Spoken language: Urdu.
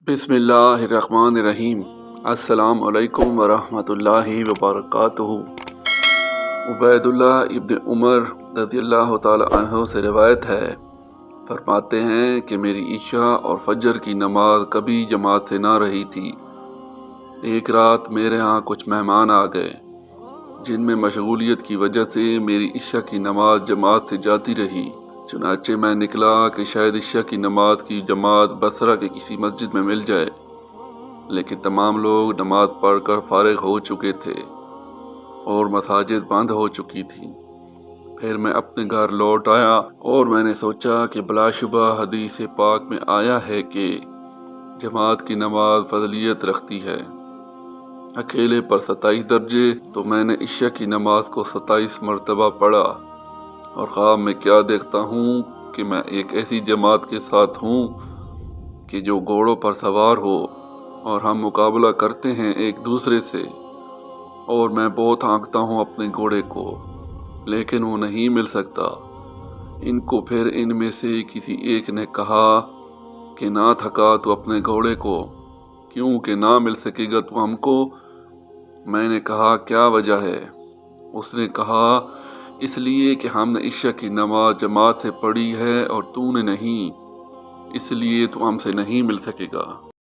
بسم اللہ الرحمن الرحیم۔ السلام علیکم ورحمۃ اللہ وبرکاتہ۔ عبید اللہ ابن عمر رضی اللہ تعالی عنہ سے روایت ہے، فرماتے ہیں کہ میری عشاء اور فجر کی نماز کبھی جماعت سے نہ رہی تھی۔ ایک رات میرے ہاں کچھ مہمان آ گئے جن میں مشغولیت کی وجہ سے میری عشاء کی نماز جماعت سے جاتی رہی۔ چنانچہ میں نکلا کہ شاید عشاء کی نماز کی جماعت بصرہ کے کسی مسجد میں مل جائے، لیکن تمام لوگ نماز پڑھ کر فارغ ہو چکے تھے اور مساجد بند ہو چکی تھیں۔ پھر میں اپنے گھر لوٹ آیا اور میں نے سوچا کہ بلا شبہ حدیث پاک میں آیا ہے کہ جماعت کی نماز فضیلت رکھتی ہے، اکیلے پر 27 درجے، تو میں نے عشاء کی نماز کو 27 مرتبہ پڑھا، اور خواب میں کیا دیکھتا ہوں کہ میں ایک ایسی جماعت کے ساتھ ہوں کہ جو گھوڑوں پر سوار ہو، اور ہم مقابلہ کرتے ہیں ایک دوسرے سے، اور میں بہت ہانکتا ہوں اپنے گھوڑے کو، لیکن وہ نہیں مل سکتا۔ ان کو پھر ان میں سے کسی ایک نے کہا کہ نہ تھکا تو اپنے گھوڑے کو، کیوں کہ نہ مل سکے گا تو ہم کو؟ میں نے کہا کیا وجہ ہے؟ اس نے کہا اس لیے کہ ہم نے عشاء کی نماز جماعت سے پڑھی ہے اور تو نے نہیں، اس لیے تو ہم سے نہیں مل سکے گا۔